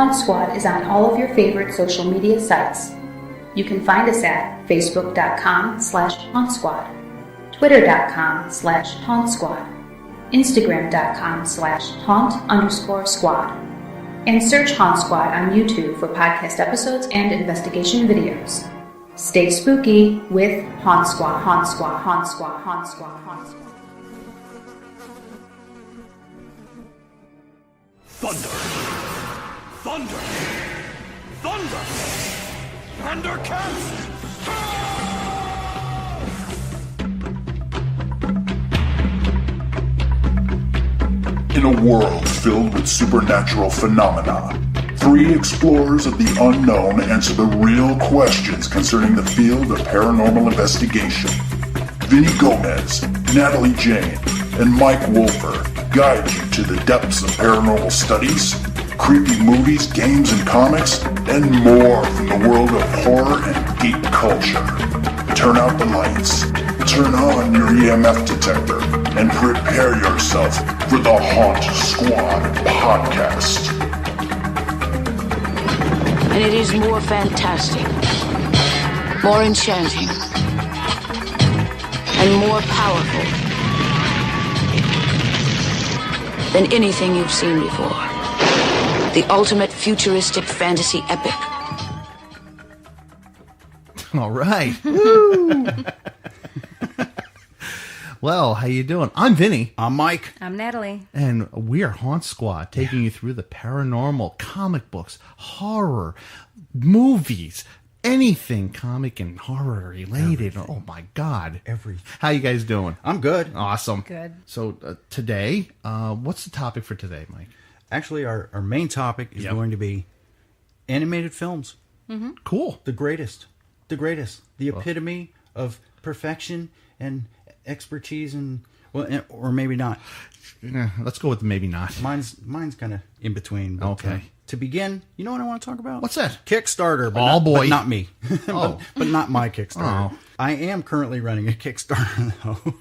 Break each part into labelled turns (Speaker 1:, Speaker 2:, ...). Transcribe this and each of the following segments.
Speaker 1: Haunt Squad is on all of your favorite social media sites. You can find us at facebook.com/HauntSquad, twitter.com/HauntSquad, instagram.com/Haunt_squad, and search Haunt Squad on YouTube for podcast episodes and investigation videos. Stay spooky with Haunt Squad, Haunt Squad, Haunt Squad, Haunt Squad, Haunt Squad.
Speaker 2: Thunder! Thunder! Thunder! Thundercats!
Speaker 3: In a world filled with supernatural phenomena, 3 explorers of the unknown answer the real questions concerning the field of paranormal investigation. Vinny Gomez, Natalie Jane, and Mike Wolfer guide you to the depths of paranormal studies, creepy movies, games, and comics, and more from the world of horror and geek culture. Turn out the lights, turn on your EMF detector, and prepare yourself for the Haunt Squad podcast.
Speaker 4: And it is more fantastic, more enchanting, and more powerful than anything you've seen before. The ultimate futuristic fantasy epic.
Speaker 5: All right. Woo! Well, how you doing? I'm Vinny.
Speaker 6: I'm Mike.
Speaker 7: I'm Natalie.
Speaker 5: And we are Haunt Squad, taking you through the paranormal, comic books, horror, movies, anything comic and horror related. Everything. Oh my God.
Speaker 6: Everything.
Speaker 5: How you guys doing?
Speaker 6: I'm good.
Speaker 5: Awesome.
Speaker 7: Good.
Speaker 5: So today, what's the topic for today, Mike?
Speaker 6: Actually, our main topic is going to be animated films.
Speaker 7: Mm-hmm.
Speaker 5: Cool.
Speaker 6: The greatest. The greatest. The epitome of perfection and expertise and, well, or maybe not.
Speaker 5: Let's go with maybe not.
Speaker 6: Mine's kind of in between. But,
Speaker 5: okay.
Speaker 6: To begin, you know what I want to talk about?
Speaker 5: What's that?
Speaker 6: Kickstarter. But but not me. but not my Kickstarter. Oh. I am currently running a Kickstarter, though,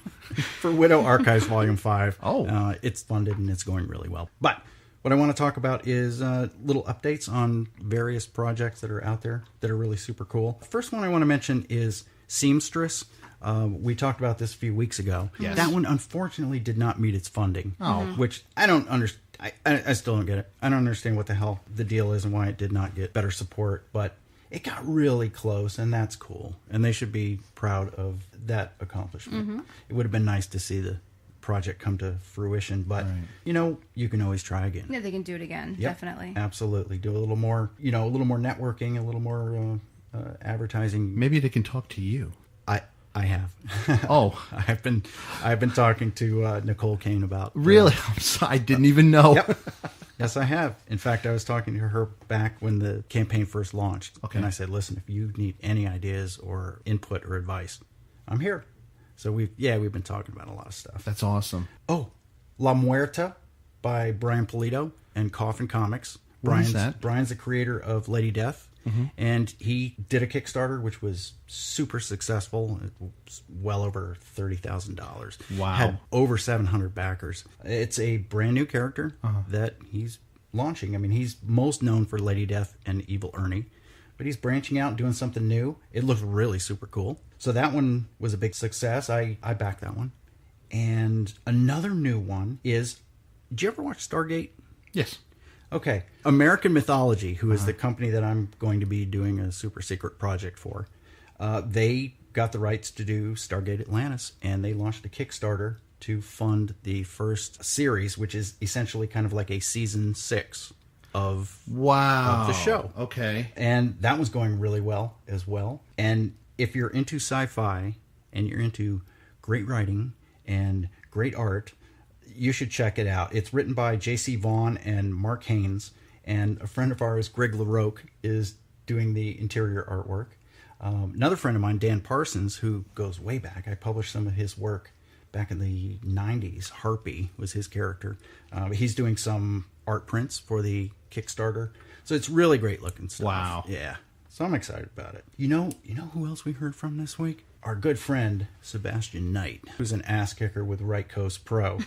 Speaker 6: for Widow Archives Volume 5.
Speaker 5: Oh.
Speaker 6: It's funded and it's going really well. But what I want to talk about is little updates on various projects that are out there that are really super cool. The first one I want to mention is Seamstress. We talked about this a few weeks ago.
Speaker 5: Yes.
Speaker 6: That one, unfortunately, did not meet its funding.
Speaker 5: Oh.
Speaker 6: Which I don't understand. I still don't get it. I don't understand what the hell the deal is and why it did not get better support. But it got really close, and that's cool. And they should be proud of that accomplishment. Mm-hmm. It would have been nice to see the project come to fruition, but you know, you can always try again.
Speaker 7: Yeah, they can do it again.
Speaker 6: Yep,
Speaker 7: definitely.
Speaker 6: Absolutely. Do a little more, a little more networking, a little more advertising.
Speaker 5: Maybe they can talk to you.
Speaker 6: I have.
Speaker 5: Oh,
Speaker 6: I've been talking to Nicole Kane about.
Speaker 5: Really? I'm sorry, I didn't even know.
Speaker 6: Yep. Yes, I have. In fact, I was talking to her back when the campaign first launched.
Speaker 5: Okay.
Speaker 6: And I said, listen, if you need any ideas or input or advice, I'm here. So we've been talking about a lot of stuff.
Speaker 5: That's awesome.
Speaker 6: Oh, La Muerta by Brian Pulido and Coffin Comics.
Speaker 5: Brian's that?
Speaker 6: Brian's the creator of Lady Death. Mm-hmm. And he did a Kickstarter, which was super successful. It was well over $30,000.
Speaker 5: Wow.
Speaker 6: Had over 700 backers. It's a brand new character that he's launching. I mean, he's most known for Lady Death and Evil Ernie, but he's branching out and doing something new. It looks really super cool. So that one was a big success. I backed that one. And another new one is, did you ever watch Stargate?
Speaker 5: Yes.
Speaker 6: Okay. American Mythology, who is the company that I'm going to be doing a super secret project for, they got the rights to do Stargate Atlantis, and they launched a Kickstarter to fund the first series, which is essentially kind of like a season 6 of the show.
Speaker 5: Okay.
Speaker 6: And that was going really well as well. And if you're into sci-fi and you're into great writing and great art, you should check it out. It's written by J.C. Vaughn and Mark Haynes, and a friend of ours, Greg LaRocque, is doing the interior artwork. Another friend of mine, Dan Parsons, who goes way back. I published some of his work back in the 90s. Harpy was his character. He's doing some art prints for the Kickstarter. So it's really great looking stuff.
Speaker 5: Wow.
Speaker 6: Yeah. So I'm excited about it. You know who else we heard from this week? Our good friend, Sebastian Knight, who's an ass kicker with Right Coast Pro.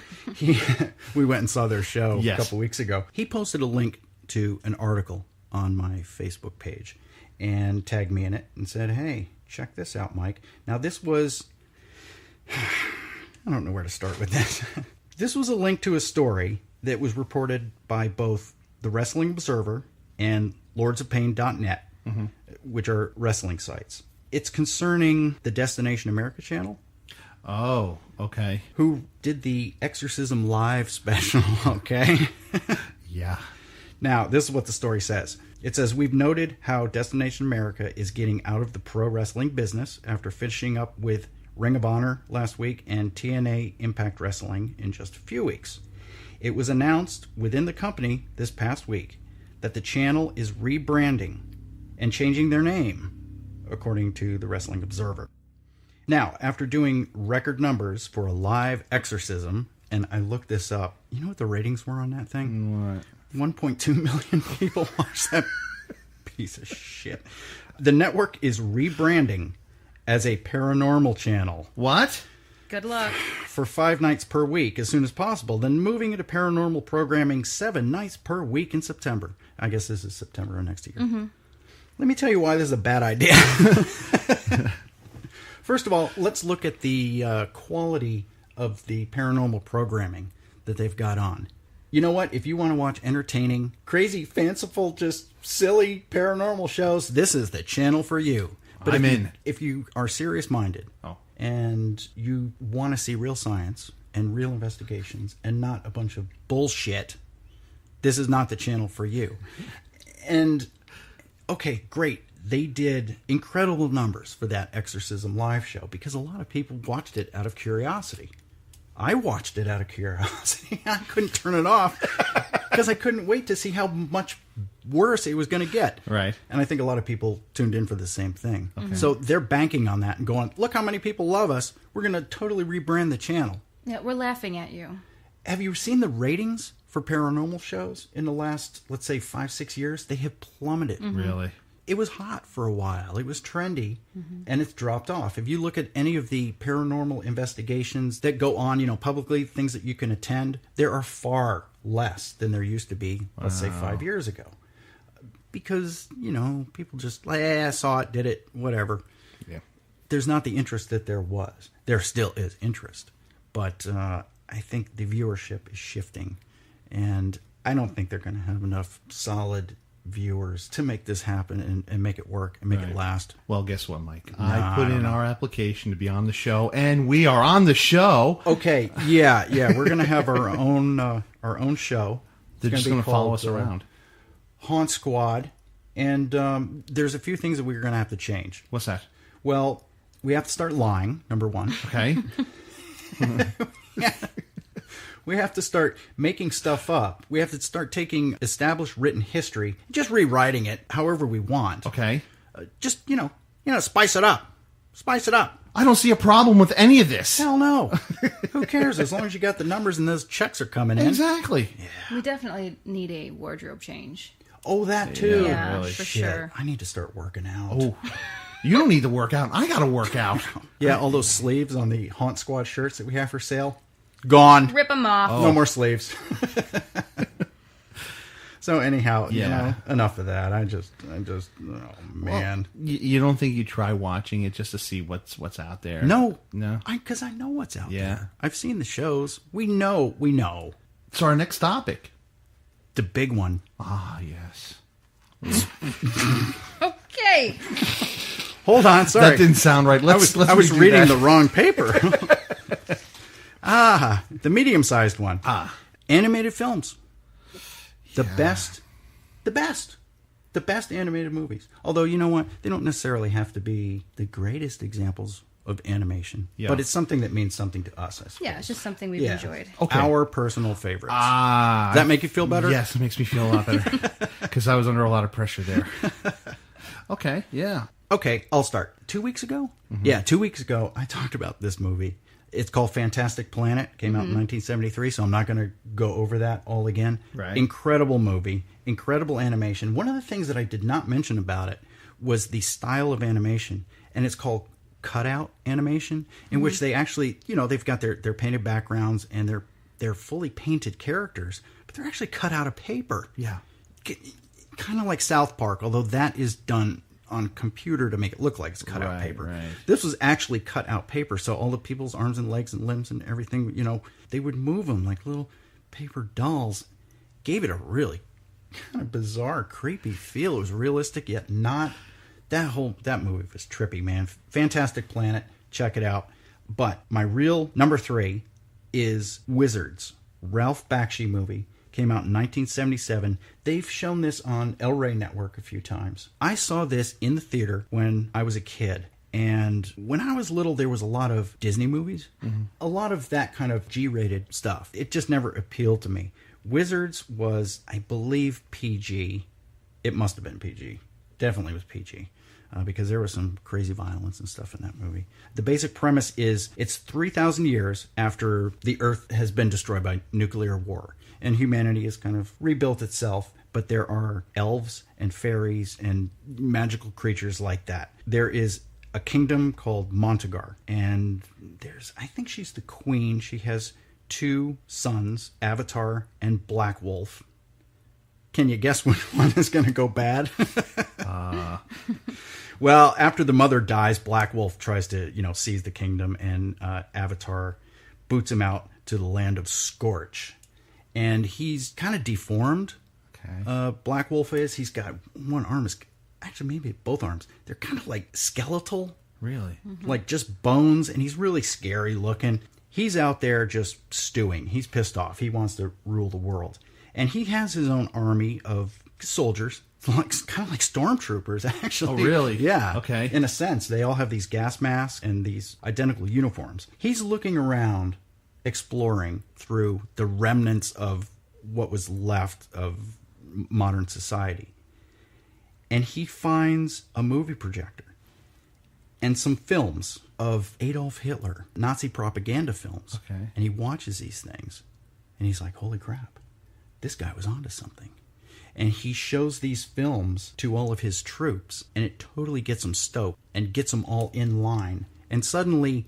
Speaker 6: We went and saw their show a couple weeks ago. He posted a link to an article on my Facebook page and tagged me in it and said, hey, check this out, Mike. Now, this was... I don't know where to start with this. This was a link to a story that was reported by both the Wrestling Observer and lordsofpain.net, which are wrestling sites. It's concerning the Destination America channel.
Speaker 5: Oh, okay.
Speaker 6: Who did the Exorcism Live special, okay?
Speaker 5: Yeah.
Speaker 6: Now, this is what the story says. It says, we've noted how Destination America is getting out of the pro wrestling business after finishing up with Ring of Honor last week and TNA Impact Wrestling in just a few weeks. It was announced within the company this past week that the channel is rebranding and changing their name, according to the Wrestling Observer. Now, after doing record numbers for a live exorcism, and I looked this up, you know what the ratings were on that thing?
Speaker 5: What?
Speaker 6: 1.2 million people watched that piece of shit. The network is rebranding as a paranormal channel.
Speaker 5: What?
Speaker 1: Good luck.
Speaker 6: For 5 nights per week as soon as possible, then moving into paranormal programming 7 nights per week in September. I guess this is September of next year.
Speaker 1: Mm-hmm.
Speaker 6: Let me tell you why this is a bad idea. First of all, let's look at the quality of the paranormal programming that they've got on. You know what? If you want to watch entertaining, crazy, fanciful, just silly paranormal shows, this is the channel for you. But if you are serious-minded and you want to see real science and real investigations and not a bunch of bullshit, this is not the channel for you. And, okay, great. They did incredible numbers for that Exorcism Live show because a lot of people watched it out of curiosity. I watched it out of curiosity. I couldn't turn it off because I couldn't wait to see how much worse it was going to get.
Speaker 5: Right.
Speaker 6: And I think a lot of people tuned in for the same thing. Okay. So they're banking on that and going, look how many people love us. We're going to totally rebrand the channel.
Speaker 1: Yeah, we're laughing at you.
Speaker 6: Have you seen the ratings for paranormal shows in the last, let's say, 5-6 years? They have plummeted.
Speaker 5: Mm-hmm. Really?
Speaker 6: It was hot for a while. It was trendy, and it's dropped off. If you look at any of the paranormal investigations that go on, publicly, things that you can attend, there are far less than there used to be, let's say, 5 years ago. Because, people just, I saw it, did it, whatever.
Speaker 5: Yeah.
Speaker 6: There's not the interest that there was. There still is interest. But I think the viewership is shifting, and I don't think they're going to have enough solid viewers to make this happen and make it work and make it last.
Speaker 5: Well, guess what, Mike? I put in our application to be on the show, and we are on the show.
Speaker 6: Okay, yeah, we're gonna have our own show.
Speaker 5: They're just gonna follow us around.
Speaker 6: Haunt Squad, and there's a few things that we're gonna have to change.
Speaker 5: What's that?
Speaker 6: Well, we have to start lying. Number one.
Speaker 5: Okay.
Speaker 6: We have to start making stuff up. We have to start taking established written history, just rewriting it however we want.
Speaker 5: Okay.
Speaker 6: Just, spice it up. Spice it up.
Speaker 5: I don't see a problem with any of this.
Speaker 6: Hell no. Who cares? As long as you got the numbers and those checks are coming in.
Speaker 5: Exactly.
Speaker 6: Yeah.
Speaker 1: We definitely need a wardrobe change.
Speaker 6: Oh, that too.
Speaker 1: Yeah,
Speaker 5: really.
Speaker 1: for
Speaker 6: Shit.
Speaker 1: sure.
Speaker 6: I need to start working out.
Speaker 5: Oh, you don't need to work out. I got to work out.
Speaker 6: Yeah, all those sleeves on the Haunt Squad shirts that we have for sale. Gone.
Speaker 1: Rip them off.
Speaker 6: No more sleeves. So anyhow, enough of that. I just, oh man.
Speaker 5: Well, you don't think you try watching it just to see what's out there?
Speaker 6: No.
Speaker 5: No.
Speaker 6: Because I know what's out
Speaker 5: Yeah.
Speaker 6: there. I've seen the shows. We know.
Speaker 5: So our next topic.
Speaker 6: The big one.
Speaker 5: Ah, yes.
Speaker 1: Okay.
Speaker 6: Hold on, sorry.
Speaker 5: That didn't sound right.
Speaker 6: I was
Speaker 5: redo
Speaker 6: reading
Speaker 5: that.
Speaker 6: the wrong paper. The medium-sized one. Animated films. The best animated movies. Although, you know what? They don't necessarily have to be the greatest examples of animation.
Speaker 5: Yeah.
Speaker 6: But it's something that means something to us, I suppose.
Speaker 1: Yeah, it's just something we've enjoyed.
Speaker 5: Okay.
Speaker 6: Our personal favorites. Does that make you feel better?
Speaker 5: Yes, it makes me feel a lot better. Because I was under a lot of pressure there. Okay, yeah.
Speaker 6: Okay, I'll start. 2 weeks ago? Mm-hmm. Yeah, 2 weeks ago, I talked about this movie. It's called Fantastic Planet. Came out in 1973, so I'm not going to go over that all again.
Speaker 5: Right.
Speaker 6: Incredible movie. Incredible animation. One of the things that I did not mention about it was the style of animation. And it's called cutout animation, in which they actually, they've got their painted backgrounds and they're fully painted characters, but they're actually cut out of paper.
Speaker 5: Yeah.
Speaker 6: kind of like South Park, although that is done on computer to make it look like it's cut out paper.
Speaker 5: Right.
Speaker 6: This was actually cut out paper, so all the people's arms and legs and limbs and everything, they would move them like little paper dolls. Gave it a really kind of bizarre, creepy feel. It was realistic, yet not. That movie was trippy, man. Fantastic Planet. Check it out. But my real number 3 is Wizards. Ralph Bakshi movie. Came out in 1977. They've shown this on El Rey Network a few times. I saw this in the theater when I was a kid. And when I was little, there was a lot of Disney movies. Mm-hmm. A lot of that kind of G-rated stuff. It just never appealed to me. Wizards was, I believe, PG. It must have been PG. Definitely was PG. Because there was some crazy violence and stuff in that movie. The basic premise is it's 3,000 years after the Earth has been destroyed by nuclear war. And humanity has kind of rebuilt itself. But there are elves and fairies and magical creatures like that. There is a kingdom called Montagar. And I think she's the queen. She has 2 sons, Avatar and Black Wolf. Can you guess which one is going to go bad? Well, after the mother dies, Black Wolf tries to, seize the kingdom, and Avatar boots him out to the land of Scorch. And he's kind of deformed. Okay. Black Wolf is. He's got one arm. Actually, maybe both arms. They're kind of like skeletal.
Speaker 5: Really?
Speaker 6: Mm-hmm. Like just bones, and he's really scary looking. He's out there just stewing. He's pissed off. He wants to rule the world. And he has his own army of soldiers, kind of like stormtroopers, actually.
Speaker 5: Oh, really?
Speaker 6: Yeah.
Speaker 5: Okay.
Speaker 6: In a sense, they all have these gas masks and these identical uniforms. He's looking around, exploring through the remnants of what was left of modern society. And he finds a movie projector and some films of Adolf Hitler, Nazi propaganda films.
Speaker 5: Okay.
Speaker 6: And he watches these things, and he's like, holy crap, this guy was onto something. And he shows these films to all of his troops, and it totally gets them stoked and gets them all in line. And suddenly,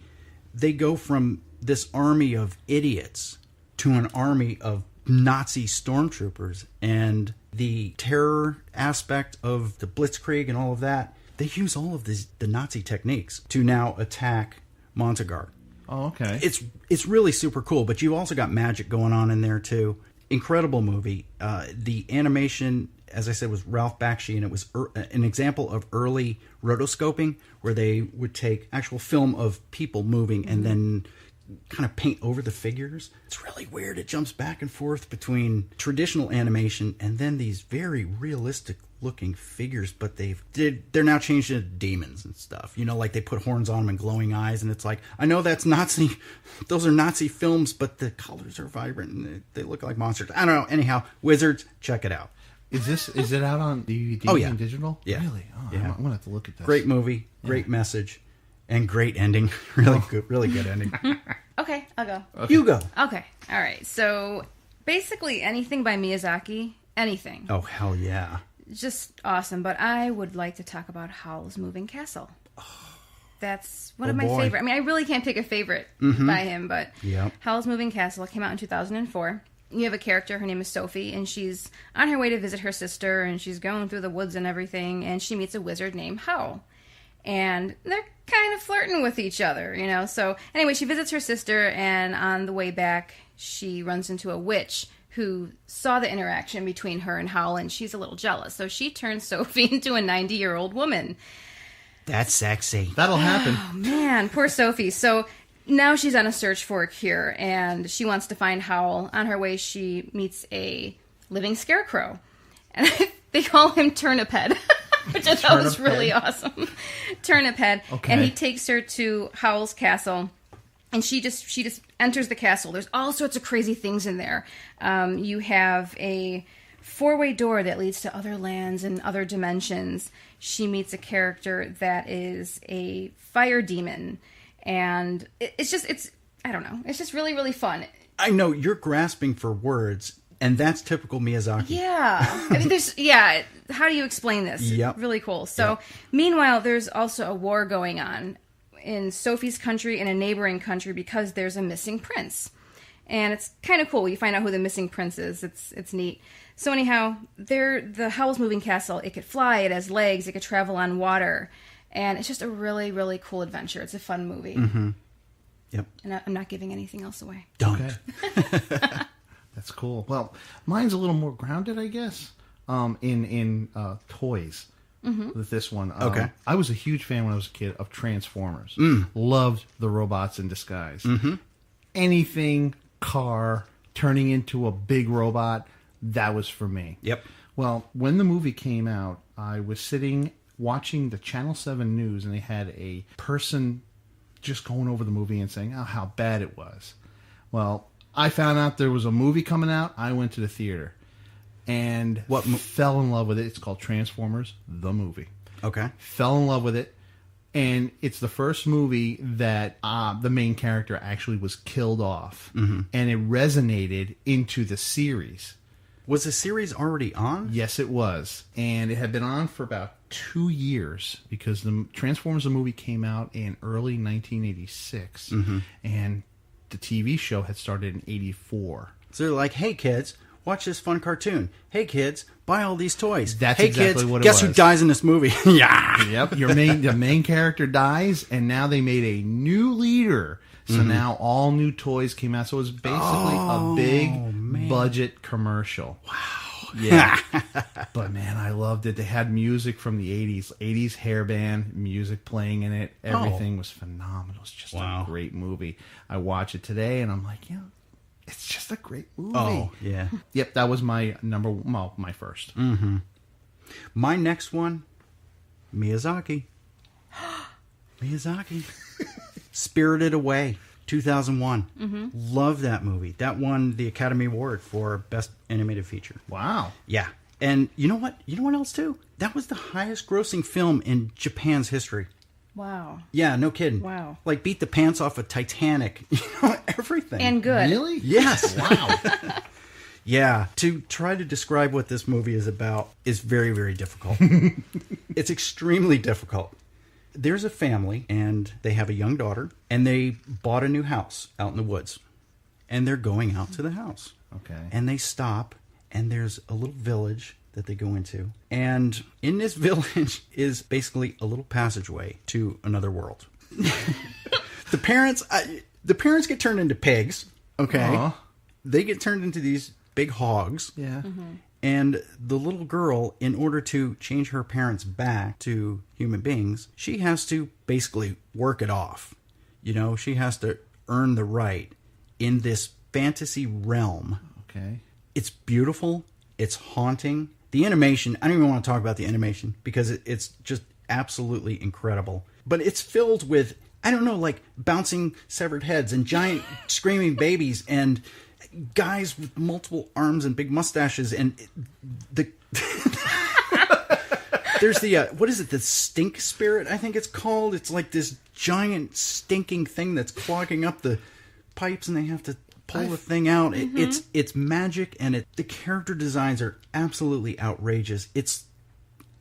Speaker 6: they go from this army of idiots to an army of Nazi stormtroopers. And the terror aspect of the Blitzkrieg and all of that, they use all of the Nazi techniques to now attack Montagar.
Speaker 5: Oh, okay.
Speaker 6: It's really super cool, but you've also got magic going on in there, too. Incredible movie. The animation, as I said, was Ralph Bakshi, and it was an example of early rotoscoping, where they would take actual film of people moving and then kind of paint over the figures. It's really weird. It jumps back and forth between traditional animation and then these very realistic looking figures, but they're now changed into demons and stuff. Like they put horns on them and glowing eyes, and it's like, I know that's Nazi, those are Nazi films, but the colors are vibrant and they look like monsters. I don't know. Anyhow, Wizards, check it out.
Speaker 5: Is it out on DVD and digital?
Speaker 6: Yeah.
Speaker 5: Really? Oh,
Speaker 6: yeah.
Speaker 5: I'm gonna have to look at this.
Speaker 6: Great movie, great message, and great ending. Really good ending.
Speaker 7: Okay, I'll go.
Speaker 6: Okay. You go.
Speaker 7: Okay, all right. So basically anything by Miyazaki, anything.
Speaker 6: Oh, hell yeah.
Speaker 7: Just awesome. But I would like to talk about Howl's Moving Castle. That's one of my favorite. I mean, I really can't pick a favorite by him, but Howl's Moving Castle came out in 2004. You have a character, her name is Sophie, and she's on her way to visit her sister, and she's going through the woods and everything, and she meets a wizard named Howl. And they're kind of flirting with each other, So anyway, she visits her sister, and on the way back, she runs into a witch who saw the interaction between her and Howl, and she's a little jealous. So she turns Sophie into a 90-year-old woman.
Speaker 6: That's sexy.
Speaker 5: That'll happen.
Speaker 7: Oh, man, poor Sophie. So now she's on a search for a cure, and she wants to find Howl. On her way, she meets a living scarecrow. And they call him Turnip Head, which I thought was really awesome. Turnip Head. Okay. And he takes her to Howl's castle. And she just enters the castle. There's all sorts of crazy things in there. You have a 4-way door that leads to other lands and other dimensions. She meets a character that is a fire demon. And it's just really, really fun.
Speaker 6: I know, you're grasping for words, and that's typical Miyazaki.
Speaker 7: Yeah. I mean, how do you explain this?
Speaker 6: Yep.
Speaker 7: Really cool. So, meanwhile, there's also a war going on in Sophie's country and a neighboring country because there's a missing prince. And it's kind of cool. You find out who the missing prince is. It's neat. So anyhow, the Howl's Moving Castle, it could fly, it has legs, it could travel on water. And it's just a really, really cool adventure. It's a fun movie.
Speaker 6: Mm-hmm. Yep.
Speaker 7: And I'm not giving anything else away.
Speaker 6: Don't.
Speaker 5: Okay. That's cool. Well, mine's a little more grounded, I guess, in toys. With this one.
Speaker 6: Okay.
Speaker 5: I was a huge fan when I was a kid of Transformers. Loved the robots in disguise. Anything car turning into a big robot, that was for me.
Speaker 6: Yep.
Speaker 5: Well, when the movie came out, I was sitting watching the Channel 7 news, and they had a person just going over the movie and saying, oh, how bad it was. Well, I found out there was a movie coming out. I went to the theater and fell in love with it. It's called Transformers, the movie.
Speaker 6: Okay.
Speaker 5: Fell in love with it. And it's the first movie that the main character actually was killed off. And it resonated into the series.
Speaker 6: Was the series already on?
Speaker 5: Yes, it was. And it had been on for about 2 years because the Transformers the movie came out in early 1986. And the TV show had started in 84.
Speaker 6: So they're like, hey, kids, watch this fun cartoon. Hey, kids, buy all these toys.
Speaker 5: That's
Speaker 6: hey,
Speaker 5: exactly
Speaker 6: kids,
Speaker 5: what it
Speaker 6: guess
Speaker 5: was.
Speaker 6: who dies in this movie? Yeah.
Speaker 5: Yep. The main character dies, and now they made a new leader. So now all new toys came out. So it was basically a big budget commercial. Wow. Yeah. But man, I loved it. They had music from the 80s. 80s hairband music playing in it. Everything was phenomenal. It's just a great movie. I watch it today, and I'm like, yeah, it's just a great movie.
Speaker 6: Oh, yeah.
Speaker 5: Yep, that was my my first.
Speaker 6: My next one, Miyazaki. Miyazaki. Spirited Away, 2001. Love that movie. That won the Academy Award for Best Animated Feature.
Speaker 5: Wow.
Speaker 6: Yeah. And you know what? You know what else, too? That was the highest grossing film in Japan's history.
Speaker 7: Wow.
Speaker 6: Yeah, no kidding.
Speaker 7: Wow.
Speaker 6: Like beat the pants off of Titanic. You know, everything.
Speaker 7: And good.
Speaker 5: Really?
Speaker 6: Yes.
Speaker 5: Wow.
Speaker 6: Yeah. To try to describe what this movie is about is very, very difficult. It's extremely difficult. There's a family, and they have a young daughter, and they bought a new house out in the woods. And they're going out to the house.
Speaker 5: Okay.
Speaker 6: And they stop, and there's a little village that they go into. And in this village is basically a little passageway to another world. The parents get turned into pigs, okay? They get turned into these big hogs.
Speaker 5: Yeah.
Speaker 6: And the little girl, in order to change her parents back to human beings, she has to basically work it off. You know, she has to earn the right in this fantasy realm.
Speaker 5: Okay.
Speaker 6: It's beautiful. It's haunting. The animation, I don't even want to talk about the animation because it's just absolutely incredible. But it's filled with, I don't know, like bouncing severed heads and giant screaming babies and guys with multiple arms and big mustaches, and there's the what is it, the stink spirit, I think it's called. It's like this giant stinking thing that's clogging up the pipes, and they have to pull the thing out. It's magic, and the character designs are absolutely outrageous. It's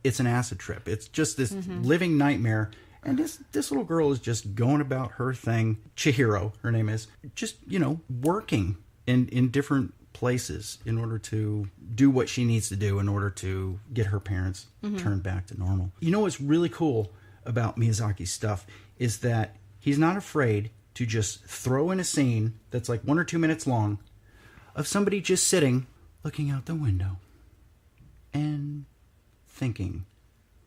Speaker 6: an acid trip. It's just this living nightmare. And this little girl is just going about her thing. Chihiro, her name is, just, you know, working in different places in order to do what she needs to do in order to get her parents turned back to normal. You know what's really cool about Miyazaki's stuff is that he's not afraid to just throw in a scene that's like 1 or 2 minutes long of somebody just sitting, looking out the window and thinking.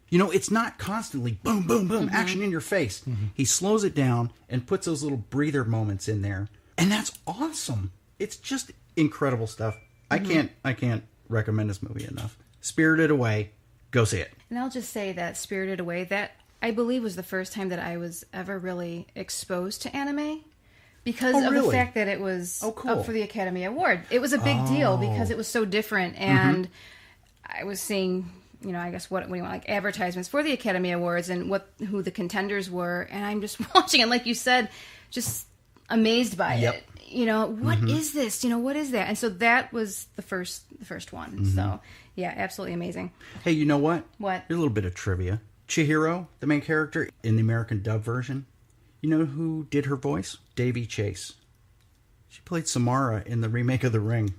Speaker 6: You know, it's not constantly boom, boom, boom, action in your face. He slows it down and puts those little breather moments in there. And that's awesome. It's just incredible stuff. I can't recommend this movie enough. Spirited Away, go see it.
Speaker 7: And I'll just say that Spirited Away, that I believe was the first time that I was ever really exposed to anime because of the fact that it was up for the Academy Award. It was a big deal because it was so different, and I was seeing, you know, I guess what do you want, like advertisements for the Academy Awards and who the contenders were, and I'm just watching it, like you said, just amazed by it. You know, what is this? You know, what is that? And so that was the first one. So, yeah, absolutely amazing.
Speaker 6: Hey, you know what?
Speaker 7: What?
Speaker 6: Here's a little bit of trivia. Chihiro, the main character in the American dub version, you know who did her voice? Davy Chase. She played Samara in the remake of The Ring.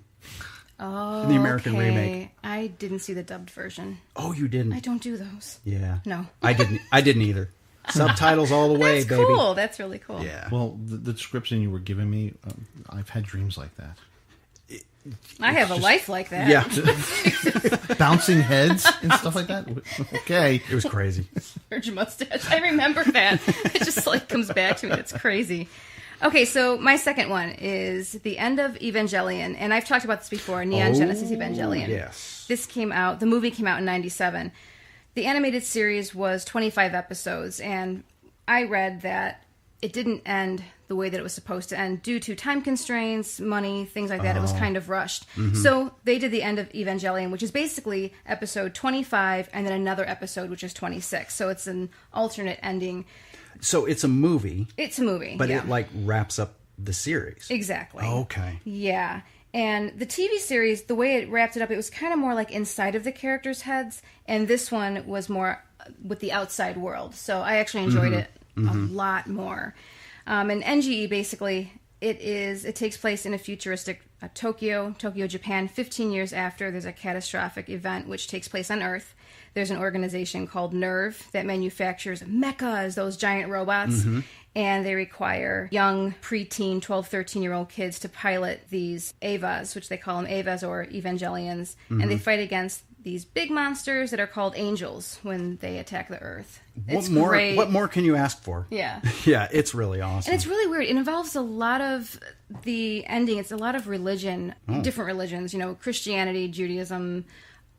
Speaker 7: Oh,
Speaker 6: in the American
Speaker 7: okay.
Speaker 6: remake.
Speaker 7: I didn't see the dubbed version.
Speaker 6: Oh, you didn't?
Speaker 7: I don't do those.
Speaker 6: Yeah.
Speaker 7: No.
Speaker 6: I didn't either. Subtitles all the way,
Speaker 7: That's
Speaker 6: baby.
Speaker 7: cool. That's really cool.
Speaker 6: Yeah.
Speaker 5: Well, the description you were giving me, I've had dreams like that.
Speaker 7: I have a life like that.
Speaker 6: Yeah.
Speaker 5: Bouncing heads and stuff like that. Okay.
Speaker 6: It was crazy.
Speaker 7: Surge mustache. I remember that. It just like comes back to me. It's crazy. Okay, so my second one is the end of Evangelion, and I've talked about this before. Neon Genesis Evangelion.
Speaker 6: Yes.
Speaker 7: This came out. The movie came out in '97. The animated series was 25 episodes, and I read that it didn't end the way that it was supposed to end due to time constraints, money, things like that. It was kind of rushed. So they did the end of Evangelion, which is basically episode 25 and then another episode, which is 26. So it's an alternate ending.
Speaker 6: So it's a movie.
Speaker 7: It's a movie.
Speaker 6: But
Speaker 7: yeah.
Speaker 6: it like wraps up the series.
Speaker 7: Exactly.
Speaker 6: Okay.
Speaker 7: Yeah. And the TV series, the way it wrapped it up, it was kind of more like inside of the characters' heads. And this one was more with the outside world. So I actually enjoyed it a lot more. And NGE, basically, it takes place in a futuristic Tokyo, Japan, 15 years after there's a catastrophic event which takes place on Earth. There's an organization called NERV that manufactures mechas, those giant robots, and they require young preteen, 12, 13-year-old kids to pilot these Evas, which they call them Evas or Evangelions, and they fight against these big monsters that are called angels when they attack the Earth. It's great.
Speaker 6: What more can you ask for?
Speaker 7: Yeah.
Speaker 6: Yeah, it's really awesome.
Speaker 7: And it's really weird. It involves a lot of the ending. It's a lot of religion, different religions, Christianity, Judaism,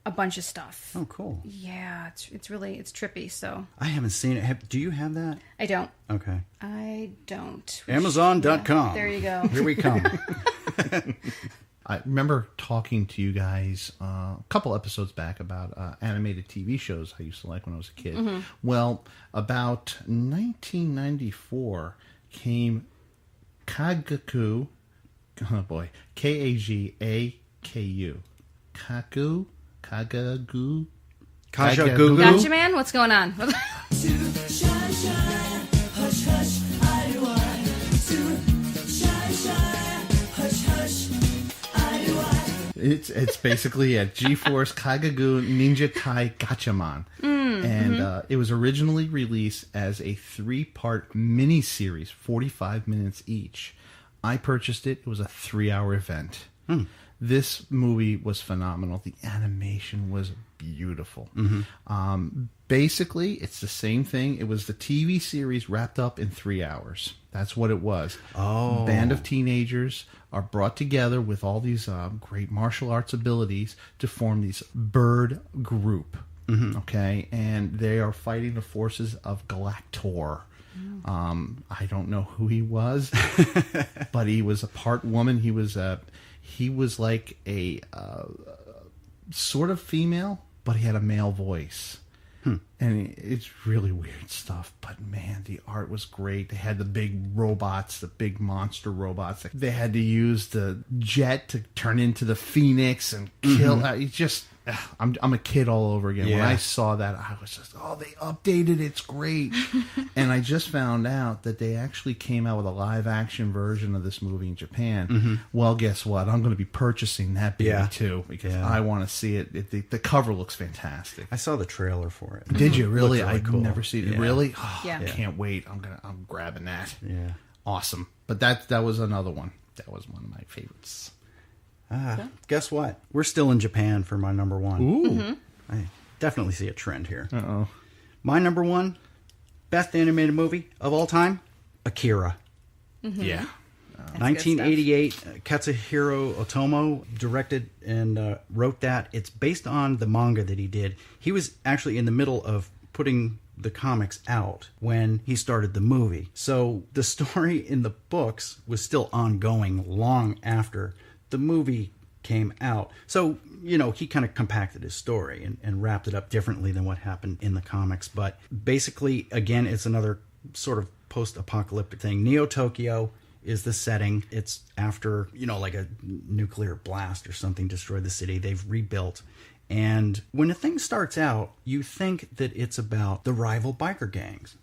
Speaker 7: a bunch of stuff.
Speaker 6: Oh, cool.
Speaker 7: Yeah, it's trippy, so.
Speaker 6: I haven't seen it. Do you have that?
Speaker 7: I don't.
Speaker 6: Okay.
Speaker 7: I don't.
Speaker 6: Amazon.com.
Speaker 7: Yeah, there you go.
Speaker 6: Here we come.
Speaker 5: I remember talking to you guys a couple episodes back about animated TV shows I used to like when I was a kid. Well, about 1994 came Kagaku. Oh boy, Kagaku. Kagaku.
Speaker 7: Gotcha, man. What's going on?
Speaker 5: It's basically a G-Force Kagaku Ninja Kai Gatchaman. And it was originally released as a 3-part mini-series, 45 minutes each. I purchased it. It was a 3-hour event. This movie was phenomenal. The animation was beautiful. Basically, it's the same thing. It was the TV series wrapped up in 3 hours. That's what it was.
Speaker 6: Oh.
Speaker 5: A band of teenagers are brought together with all these great martial arts abilities to form these bird group. Okay? And they are fighting the forces of Galactor. I don't know who he was, but he was a part woman. He was like a sort of female, but he had a male voice. And it's really weird stuff. But man, the art was great. They had the big robots, the big monster robots. They had to use the jet to turn into the Phoenix and kill. It's just, I'm a kid all over again. When I saw that, I was just, they updated. It's great. And I just found out that they actually came out with a live action version of this movie in Japan. Well, guess what? I'm going to be purchasing that baby too because I want to see it. The cover looks fantastic.
Speaker 6: I saw the trailer for it.
Speaker 5: Did you really?
Speaker 6: Really
Speaker 5: I've
Speaker 6: cool.
Speaker 5: never seen it.
Speaker 6: Yeah.
Speaker 5: Really? Oh,
Speaker 7: Yeah.
Speaker 5: I can't wait. I'm grabbing that.
Speaker 6: Yeah.
Speaker 5: Awesome. But that was another one. That was one of my favorites.
Speaker 6: Guess what? We're still in Japan for my number one.
Speaker 5: Ooh.
Speaker 6: I definitely see a trend here.
Speaker 5: Uh-oh.
Speaker 6: My number one, best animated movie of all time, Akira.
Speaker 5: Yeah.
Speaker 6: 1988, Katsuhiro Otomo directed and wrote that. It's based on the manga that he did. He was actually in the middle of putting the comics out when he started the movie. So the story in the books was still ongoing long after the movie came out. So, he kind of compacted his story and wrapped it up differently than what happened in the comics. But basically, again, it's another sort of post-apocalyptic thing. Neo-Tokyo is the setting. It's after, like a nuclear blast or something destroyed the city. They've rebuilt. And when a thing starts out, you think that it's about the rival biker gangs,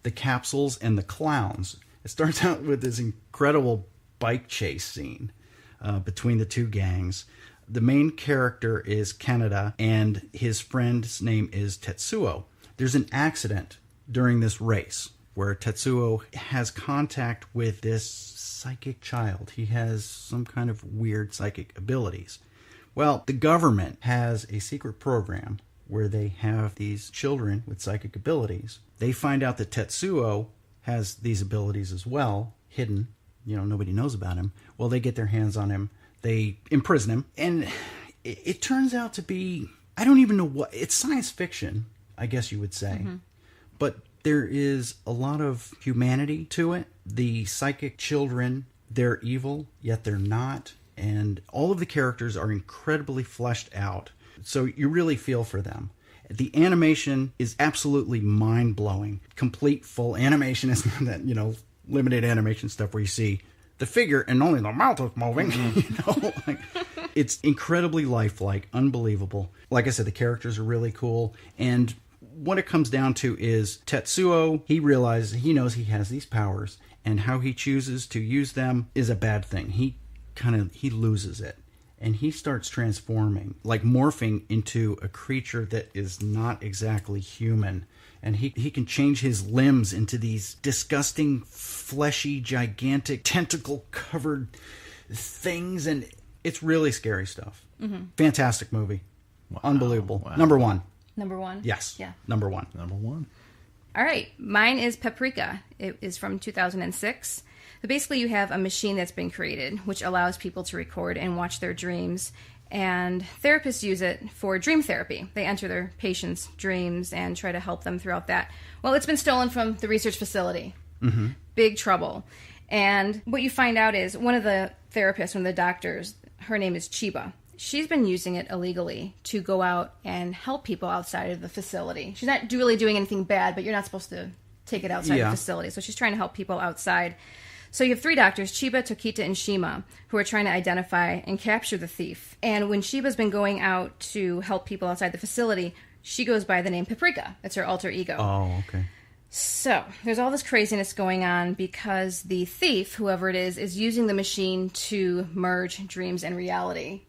Speaker 6: the capsules and the clowns. It starts out with this incredible bike chase scene between the two gangs. The main character is Kaneda, and his friend's name is Tetsuo. There's an accident during this race where Tetsuo has contact with this psychic child. He has some kind of weird psychic abilities. Well, the government has a secret program where they have these children with psychic abilities. They find out that Tetsuo has these abilities as well, hidden. Nobody knows about him. Well, they get their hands on him. They imprison him. And it turns out to be, I don't even know what, it's science fiction, I guess you would say. Mm-hmm. But there is a lot of humanity to it. The psychic children, they're evil, yet they're not. And all of the characters are incredibly fleshed out. So you really feel for them. The animation is absolutely mind-blowing. Complete full animation is not that, limited animation stuff where you see the figure and only the mouth is moving. It's incredibly lifelike, unbelievable. Like I said, the characters are really cool. And what it comes down to is Tetsuo, he knows he has these powers, and how he chooses to use them is a bad thing. He loses it. And he starts transforming, like morphing into a creature that is not exactly human. And he can change his limbs into these disgusting, fleshy, gigantic, tentacle-covered things. And it's really scary stuff. Mm-hmm. Fantastic movie. Wow. Unbelievable. Wow. Number one.
Speaker 7: Number one?
Speaker 6: Yes.
Speaker 7: Yeah.
Speaker 6: Number one.
Speaker 5: Number one.
Speaker 7: All right. Mine is Paprika. It is from 2006. But basically, you have a machine that's been created, which allows people to record and watch their dreams. And therapists use it for dream therapy. They enter their patients' dreams and try to help them throughout that. Well, it's been stolen from the research facility. Mm-hmm. Big trouble. And what you find out is one of the therapists, one of the doctors, her name is Chiba. She's been using it illegally to go out and help people outside of the facility. She's not really doing anything bad, but you're not supposed to take it outside the facility. So she's trying to help people outside. So you have three doctors, Chiba, Tokita, and Shima, who are trying to identify and capture the thief. And when Shiba's been going out to help people outside the facility, she goes by the name Paprika. That's her alter ego.
Speaker 6: Oh, okay.
Speaker 7: So there's all this craziness going on because the thief, whoever it is using the machine to merge dreams and reality.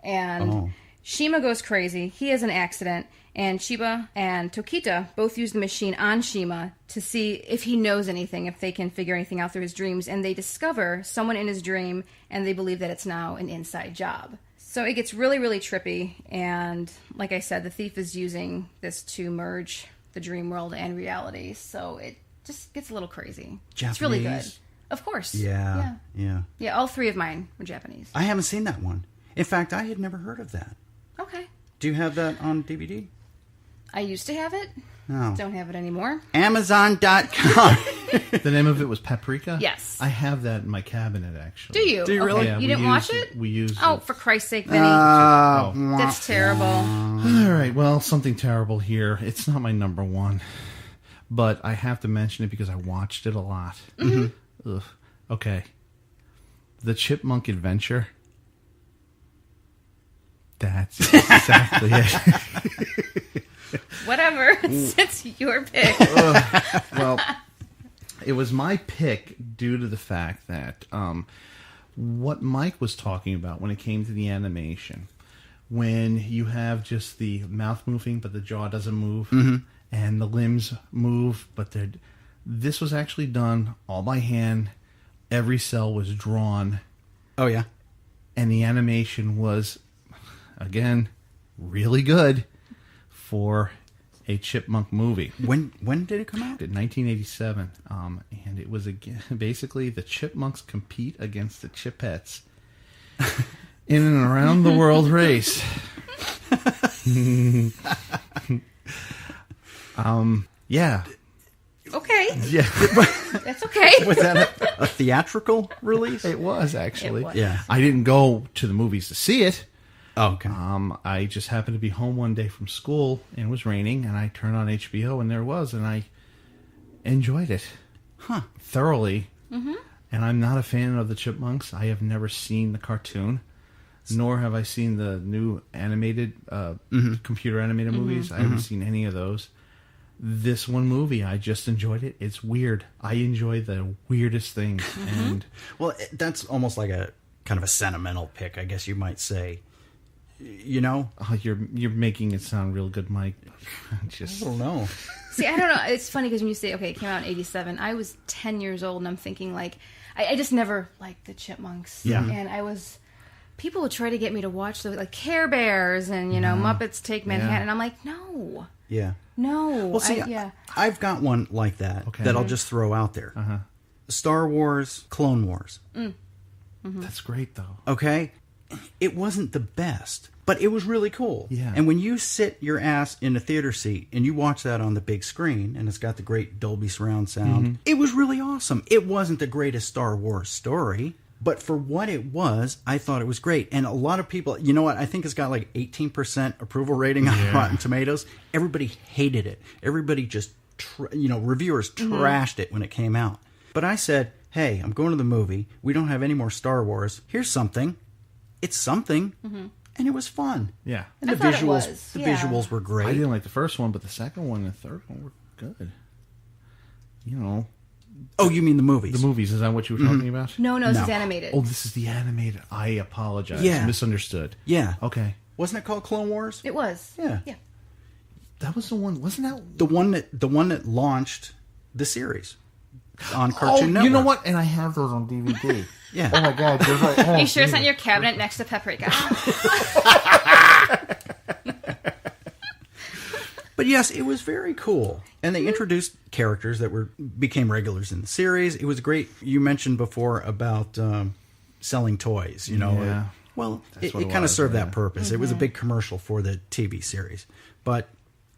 Speaker 7: And Shima goes crazy. He has an accident. And Chiba and Tokita both use the machine on Shima to see if he knows anything, if they can figure anything out through his dreams. And they discover someone in his dream, and they believe that it's now an inside job. So it gets really, really trippy. And like I said, the thief is using this to merge the dream world and reality. So it just gets a little crazy.
Speaker 6: Japanese?
Speaker 7: It's really good. Of course.
Speaker 6: Yeah.
Speaker 7: Yeah, all three of mine were Japanese.
Speaker 6: I haven't seen that one. In fact, I had never heard of that.
Speaker 7: Okay.
Speaker 6: Do you have that on DVD?
Speaker 7: I used to have it.
Speaker 6: No.
Speaker 7: Don't have it anymore.
Speaker 6: Amazon.com.
Speaker 5: The name of it was Paprika?
Speaker 7: Yes.
Speaker 5: I have that in my cabinet, actually.
Speaker 7: Do you?
Speaker 6: Do you really?
Speaker 5: Yeah,
Speaker 7: you didn't watch it?
Speaker 5: We used
Speaker 7: Oh,
Speaker 5: it.
Speaker 7: for Christ's sake, Vinny.
Speaker 5: Oh.
Speaker 7: That's terrible.
Speaker 5: All right, well, something terrible here. It's not my number one, but I have to mention it because I watched it a lot. Mm-hmm. Ugh. Okay. The Chipmunk Adventure. That's exactly it.
Speaker 7: Whatever. It's your pick.
Speaker 5: Well, it was my pick due to the fact that what Mike was talking about when it came to the animation, when you have just the mouth moving but the jaw doesn't move, and the limbs move, but this was actually done all by hand. Every cell was drawn.
Speaker 6: Oh, yeah.
Speaker 5: And the animation was, again, really good for a chipmunk movie.
Speaker 6: When did it come out?
Speaker 5: In 1987. And it was, again, basically the chipmunks compete against the chipettes in an around the world race. Yeah.
Speaker 7: Okay.
Speaker 5: Yeah.
Speaker 7: That's okay.
Speaker 6: Was that a theatrical release?
Speaker 5: It was, actually.
Speaker 7: It was.
Speaker 6: Yeah.
Speaker 5: I didn't go to the movies to see it.
Speaker 6: Oh, okay.
Speaker 5: I just happened to be home one day from school, and it was raining, and I turned on HBO, and there it was, and I enjoyed it thoroughly. Mm-hmm. And I'm not a fan of the Chipmunks. I have never seen the cartoon, nor have I seen the new animated, computer animated movies. I haven't seen any of those. this one movie, I just enjoyed it. It's weird. I enjoy the weirdest things. And
Speaker 6: Well, that's almost like a kind of a sentimental pick, I guess you might say. You know?
Speaker 5: you're making it sound real good, Mike.
Speaker 6: I don't know.
Speaker 7: See, I don't know. It's funny because when you say, okay, it came out in 87, I was 10 years old, and I'm thinking, like, I just never liked the Chipmunks.
Speaker 5: Yeah.
Speaker 7: And people would try to get me to watch the, like, Care Bears and, Muppets Take Manhattan,
Speaker 5: Yeah.
Speaker 7: and I'm like, no.
Speaker 6: Yeah.
Speaker 7: No.
Speaker 6: Well, see, I've got one like that that I'll just throw out there. Star Wars, Clone Wars.
Speaker 5: That's great, though.
Speaker 6: Okay? It wasn't the best, but it was really cool.
Speaker 5: Yeah.
Speaker 6: And when you sit your ass in a theater seat and you watch that on the big screen, and it's got the great Dolby surround sound, it was really awesome. It wasn't the greatest Star Wars story, but for what it was, I thought it was great. And a lot of people, you know what? I think it's got like 18% approval rating on Rotten Tomatoes. Everybody hated it. Everybody just, reviewers trashed it when it came out. But I said, hey, I'm going to the movie. We don't have any more Star Wars. Here's something. It's something. And it was fun.
Speaker 5: Yeah.
Speaker 6: And
Speaker 7: I
Speaker 6: the
Speaker 7: thought it
Speaker 6: visuals,
Speaker 7: was,
Speaker 6: the
Speaker 7: yeah.
Speaker 6: visuals were
Speaker 5: I
Speaker 6: great.
Speaker 5: didn't like the first one, but the second one and the third one were good.
Speaker 6: Oh, you mean the movies?
Speaker 5: The movies, is that what you were talking about?
Speaker 7: No, this is animated.
Speaker 5: Oh, this is the animated. I apologize.
Speaker 6: Yeah.
Speaker 5: Misunderstood.
Speaker 6: Yeah.
Speaker 5: Okay.
Speaker 6: Wasn't it called Clone Wars?
Speaker 7: It was.
Speaker 6: Yeah.
Speaker 7: Yeah.
Speaker 5: That was the one, wasn't that?
Speaker 6: The one that launched the series on Cartoon Network.
Speaker 5: You know what? And I have those on DVD.
Speaker 6: Yeah.
Speaker 5: Oh my God. They're like,
Speaker 7: You sure it's not in your cabinet next to Paprika?
Speaker 6: But yes, it was very cool. And they introduced characters that became regulars in the series. It was great. You mentioned before about selling toys,
Speaker 5: Yeah.
Speaker 6: Well,
Speaker 5: That's
Speaker 6: it
Speaker 5: what it
Speaker 6: kind of
Speaker 5: was,
Speaker 6: served
Speaker 5: yeah.
Speaker 6: that purpose. It was a big commercial for the TV series. But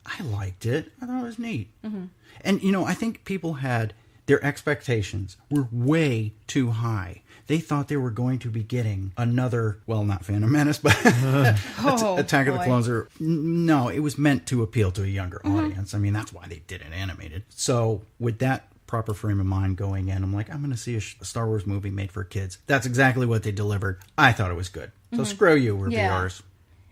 Speaker 6: I liked it. I thought it was neat. And, I think people had their expectations were way too high. They thought they were going to be getting another, well, not Phantom Menace, but Attack of the Clones. No, it was meant to appeal to a younger audience. I mean, that's why they did it animated. So with that proper frame of mind going in, I'm like, I'm going to see a Star Wars movie made for kids. That's exactly what they delivered. I thought it was good. So screw you, reviewers.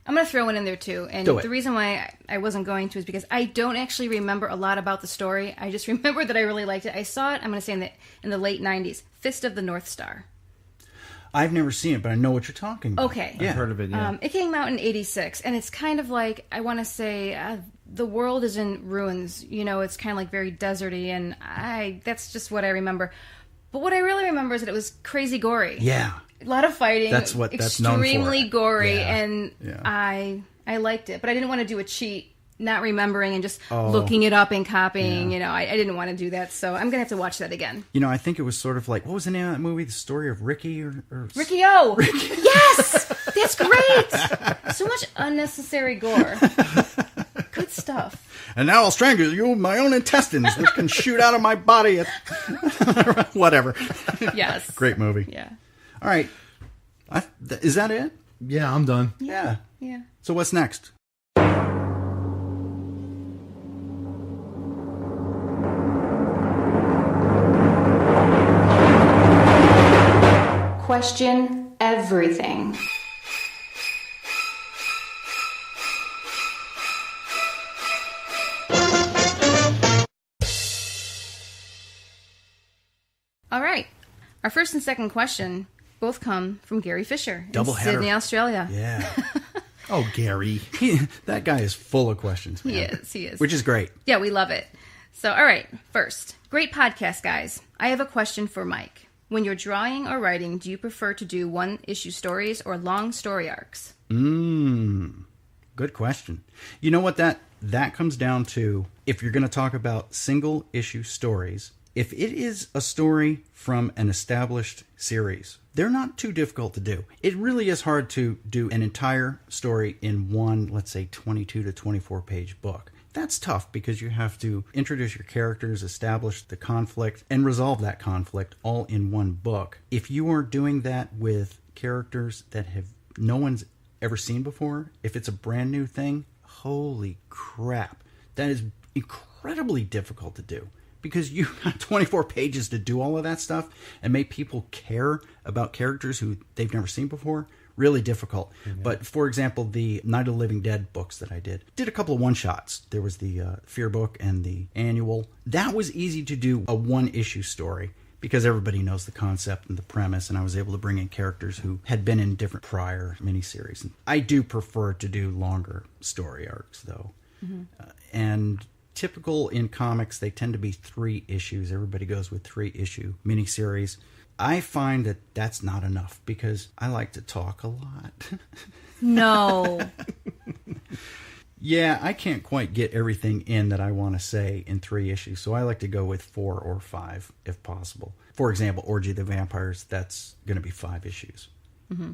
Speaker 7: I'm going to throw one in there, too. And
Speaker 6: Do it.
Speaker 7: the reason why I wasn't going to is because I don't actually remember a lot about the story. I just remember that I really liked it. I saw it, I'm going to say, in the late 90s. Fist of the North Star.
Speaker 6: I've never seen it, but I know what you're talking about.
Speaker 7: Okay.
Speaker 6: Yeah.
Speaker 5: I've heard of it, yeah.
Speaker 7: It came out in 86, and it's kind of like, I want to say, the world is in ruins. It's kind of like very deserty, and that's just what I remember. But what I really remember is that it was crazy gory.
Speaker 6: Yeah.
Speaker 7: A lot of fighting.
Speaker 6: That's what that's known for.
Speaker 7: Extremely gory,
Speaker 6: Yeah.
Speaker 7: and
Speaker 6: Yeah.
Speaker 7: I liked it. But I didn't want to do a cheat, not remembering and just looking it up and copying.
Speaker 6: Yeah.
Speaker 7: I didn't want to do that, so I'm going to have to watch that again.
Speaker 6: I think it was sort of like, what was the name of that movie? The Story of Ricky or
Speaker 7: Ricky O! Yes! That's great! So much unnecessary gore. Good stuff.
Speaker 6: And now I'll strangle you with my own intestines, which can shoot out of my body. Whatever.
Speaker 7: Yes.
Speaker 6: Great movie.
Speaker 7: Yeah.
Speaker 6: All right. Is that it?
Speaker 5: Yeah, I'm done.
Speaker 6: Yeah.
Speaker 7: Yeah.
Speaker 6: So what's next?
Speaker 1: Question everything.
Speaker 7: All right. Our first and second question both come from Gary Fisher in
Speaker 6: Double header.
Speaker 7: Sydney, Australia.
Speaker 6: Yeah.
Speaker 5: Oh, Gary.
Speaker 6: That guy is full of questions, man.
Speaker 7: He is.
Speaker 6: Which is great.
Speaker 7: Yeah, we love it. So, all right. First, great podcast, guys. I have a question for Mike. When you're drawing or writing, do you prefer to do one-issue stories or long story arcs?
Speaker 6: Good question. You know what that comes down to? If you're going to talk about single-issue stories, if it is a story from an established series, they're not too difficult to do. It really is hard to do an entire story in one, let's say, 22 to 24-page book. That's tough because you have to introduce your characters, establish the conflict, and resolve that conflict all in one book. If you are doing that with characters that no one's ever seen before, if it's a brand new thing, holy crap, that is incredibly difficult to do. Because you have 24 pages to do all of that stuff and make people care about characters who they've never seen before. really difficult. But for example, the Night of the Living Dead books that I did a couple of one-shots. There was the Fear book and the annual. That was easy to do, a one-issue story, because everybody knows the concept and the premise, and I was able to bring in characters who had been in different prior miniseries. I do prefer to do longer story arcs, though. And typical in comics, they tend to be 3 issues. Everybody goes with 3-issue miniseries. I find that that's not enough because I like to talk a lot.
Speaker 7: No.
Speaker 6: Yeah, I can't quite get everything in that I want to say in 3 issues, so I like to go with 4 or 5 if possible. For example, Orgy of the Vampires, that's going to be 5 issues.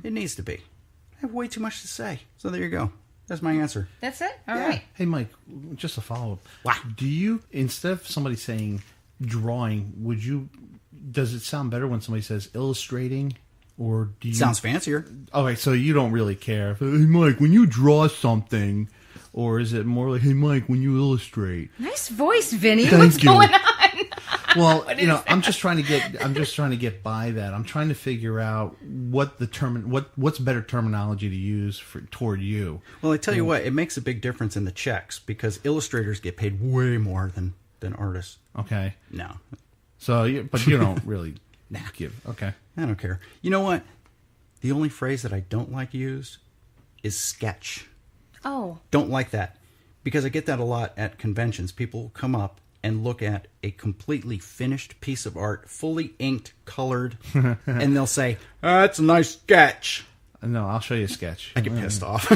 Speaker 6: It needs to be. I have way too much to say. So there you go. That's my answer.
Speaker 7: That's it? All right.
Speaker 5: Hey, Mike, just a follow-up.
Speaker 6: Wow.
Speaker 5: Do you, instead of somebody saying drawing, does it sound better when somebody says illustrating? Or do you...
Speaker 6: Sounds fancier.
Speaker 5: Okay, so you don't really care. Hey, Mike, when you draw something, or is it more like, hey, Mike, when you illustrate?
Speaker 7: Nice voice, Vinny.
Speaker 5: Thank
Speaker 7: What's
Speaker 5: you.
Speaker 7: going on?
Speaker 5: Well, I'm just trying to get by that. I'm trying to figure out what's better terminology to use toward you.
Speaker 6: Well, I tell you what, it makes a big difference in the checks because illustrators get paid way more than artists.
Speaker 5: Okay.
Speaker 6: No.
Speaker 5: So, but you don't really give. Okay.
Speaker 6: I don't care. You know what? The only phrase that I don't like used is sketch.
Speaker 7: Oh.
Speaker 6: Don't like that. Because I get that a lot at conventions. People will come up and look at a completely finished piece of art, fully inked, colored, and they'll say, that's a nice sketch.
Speaker 5: No, I'll show you a sketch.
Speaker 6: I get pissed off.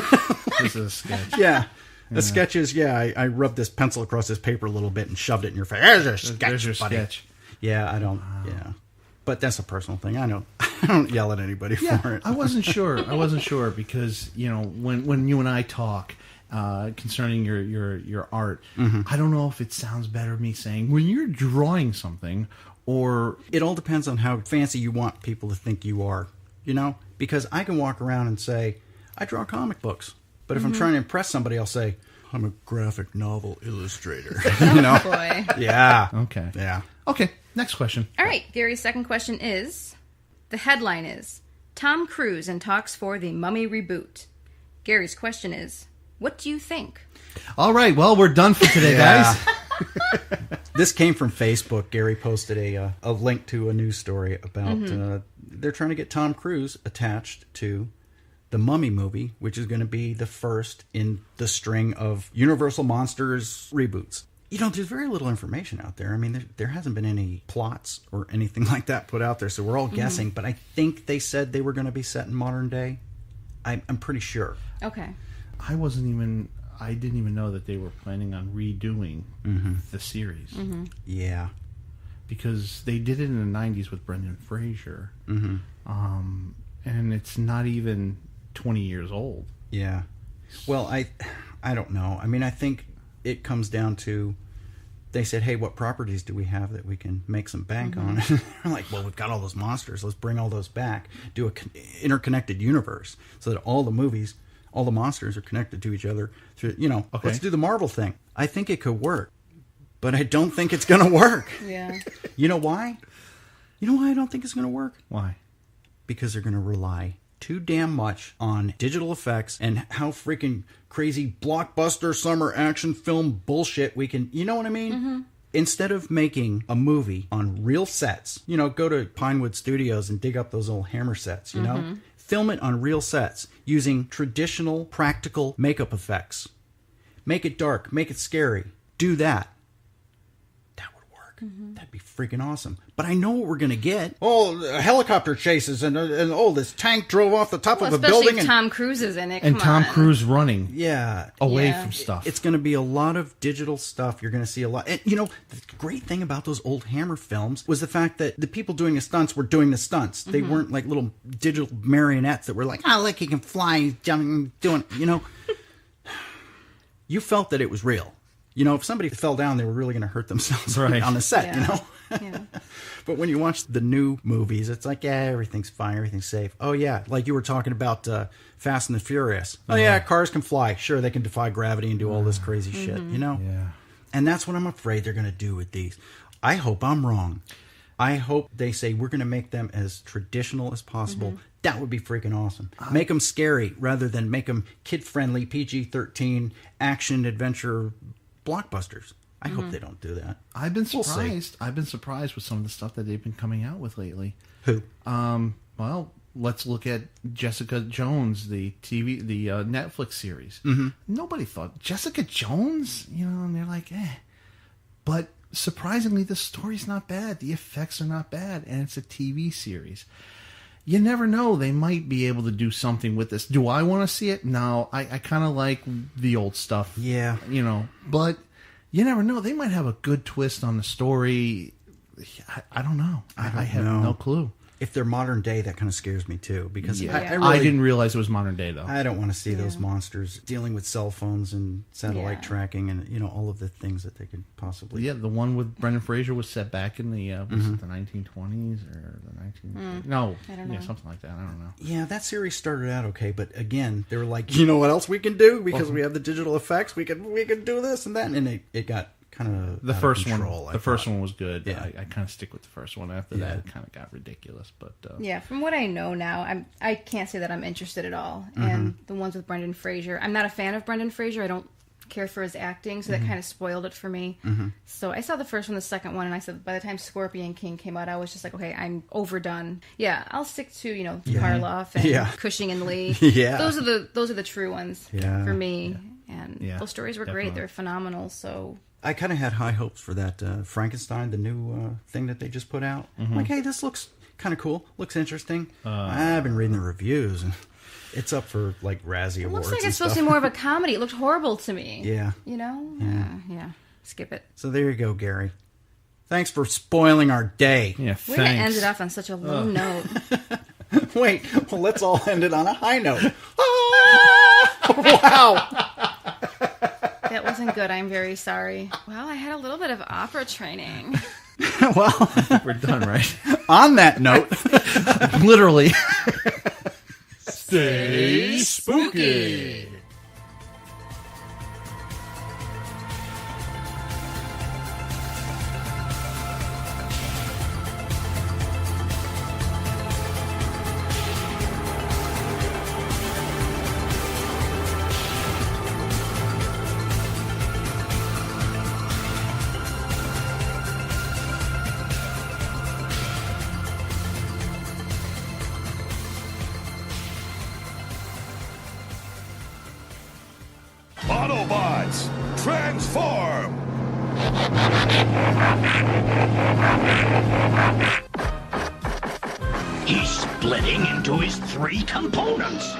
Speaker 5: This is a sketch.
Speaker 6: Yeah. The sketch is, I rubbed this pencil across this paper a little bit and shoved it in your face. There's your sketch,
Speaker 5: There's your
Speaker 6: buddy.
Speaker 5: sketch.
Speaker 6: Yeah, I don't, yeah. But that's a personal thing. I know. I don't yell at anybody for it.
Speaker 5: I wasn't sure because, when you and I talk concerning your art, I don't know if it sounds better me saying when you're drawing something or...
Speaker 6: It all depends on how fancy you want people to think you are, Because I can walk around and say, I draw comic books. But if I'm trying to impress somebody, I'll say, I'm a graphic novel illustrator.
Speaker 7: Oh, boy.
Speaker 6: Yeah.
Speaker 5: Okay.
Speaker 6: Yeah.
Speaker 5: Okay, next question.
Speaker 7: All right, Gary's second question is, the headline is, Tom Cruise in talks for the Mummy reboot. Gary's question is, what do you think?
Speaker 5: All right, well, we're done for today, guys.
Speaker 6: This came from Facebook. Gary posted a link to a news story about they're trying to get Tom Cruise attached to the Mummy movie, which is going to be the first in the string of Universal Monsters reboots. There's very little information out there. I mean, there hasn't been any plots or anything like that put out there, so we're all guessing. But I think they said they were going to be set in modern day. I'm pretty sure.
Speaker 7: Okay.
Speaker 5: I didn't even know that they were planning on redoing the series.
Speaker 6: Yeah.
Speaker 5: Because they did it in the 90s with Brendan Fraser. And it's not even 20 years old.
Speaker 6: Yeah. Well, I don't know. I mean, I think it comes down to, they said, hey, what properties do we have that we can make some bank on? I'm like, well, we've got all those monsters. Let's bring all those back. Do a interconnected universe so that all the movies, all the monsters are connected to each other. Through, Let's do the Marvel thing. I think it could work, but I don't think it's going to work.
Speaker 7: Yeah.
Speaker 6: You know why? You know why I don't think it's going to work?
Speaker 5: Why?
Speaker 6: Because they're going to rely too damn much on digital effects and how freaking crazy blockbuster summer action film bullshit we can, you know what I mean? Instead of making a movie on real sets, go to Pinewood Studios and dig up those old Hammer sets, film it on real sets using traditional practical makeup effects. Make it dark, make it scary. Do that. That would work. That'd be freaking awesome. But I know what we're going to get. Oh, helicopter chases and this tank drove off the top of a building.
Speaker 7: Especially if Tom Cruise is in it.
Speaker 5: And Tom Cruise running
Speaker 6: Yeah.
Speaker 5: away from stuff.
Speaker 6: It's going to be a lot of digital stuff. You're going to see a lot. And, the great thing about those old Hammer films was the fact that the people doing the stunts were doing the stunts. They weren't like little digital marionettes that were like, look, he can fly, he's jumping, doing, You felt that it was real. If somebody fell down, they were really going to hurt themselves on the set,
Speaker 7: Yeah.
Speaker 6: But when you watch the new movies, it's like, everything's fine, everything's safe. Oh, yeah, like you were talking about Fast and the Furious. Oh, yeah, cars can fly. Sure, they can defy gravity and do all this crazy shit,
Speaker 5: Yeah.
Speaker 6: And that's what I'm afraid they're going to do with these. I hope I'm wrong. I hope they say we're going to make them as traditional as possible. That would be freaking awesome. Make them scary rather than make them kid-friendly, PG-13, action, adventure blockbusters. I hope they don't do that.
Speaker 5: I've been
Speaker 6: We'll see.
Speaker 5: surprised. I've been surprised with some of the stuff that they've been coming out with lately.
Speaker 6: Who?
Speaker 5: Well, let's look at Jessica Jones, the Netflix series. Nobody thought Jessica Jones, and they're like, But surprisingly, the story's not bad. The effects are not bad, and it's a TV series. You never know. They might be able to do something with this. Do I want to see it? No. I kind of like the old stuff.
Speaker 6: Yeah.
Speaker 5: But you never know. They might have a good twist on the story. I don't know. I have no clue.
Speaker 6: If they're modern day, that kind of scares me too. Because
Speaker 5: I didn't realize it was modern day, though.
Speaker 6: I don't want to see those monsters dealing with cell phones and satellite tracking and all of the things that they could possibly.
Speaker 5: Yeah, the one with Brendan Fraser was set back in the was it the 1920s or the 19 No,
Speaker 7: I don't know.
Speaker 5: Yeah, something like that. I don't know.
Speaker 6: Yeah, that series started out okay, but again, they were like, you know what else we can do because we have the digital effects. We can do this and that, and it got kind of
Speaker 5: The first
Speaker 6: control,
Speaker 5: one. The first one was good.
Speaker 6: Yeah.
Speaker 5: I kind of stick with the first one. After that, it kind of got ridiculous. But
Speaker 7: Yeah, from what I know now, I can't say that I'm interested at all. And the ones with Brendan Fraser, I'm not a fan of Brendan Fraser. I don't care for his acting, so that kind of spoiled it for me. So I saw the first one, the second one, and I said by the time Scorpion King came out, I was just like, okay, I'm overdone. Yeah, I'll stick to Karloff and Cushing and Lee. Those are the true ones for me. And those stories were great. They're phenomenal. So
Speaker 6: I kind of had high hopes for that Frankenstein, the new thing that they just put out. I'm like, hey, this looks kind of cool. Looks interesting. I've been reading the reviews, and it's up for like Razzie
Speaker 7: it
Speaker 6: Awards.
Speaker 7: looks like
Speaker 6: and
Speaker 7: it's supposed
Speaker 6: stuff.
Speaker 7: to be more of a comedy. It looked horrible to me.
Speaker 6: Yeah.
Speaker 7: Yeah. Skip it.
Speaker 6: So there you go, Gary. Thanks for spoiling our day.
Speaker 5: yeah,
Speaker 7: We're gonna end
Speaker 5: thanks.
Speaker 7: it off on such a low note.
Speaker 6: Wait, well, let's all end it on a high note. Wow.
Speaker 7: That wasn't good. I'm very sorry. Well, I had a little bit of opera training.
Speaker 6: Well,
Speaker 5: We're done, right?
Speaker 6: on that note,
Speaker 5: Literally.
Speaker 2: Stay spooky. Autobots, transform!
Speaker 8: He's splitting into his three components.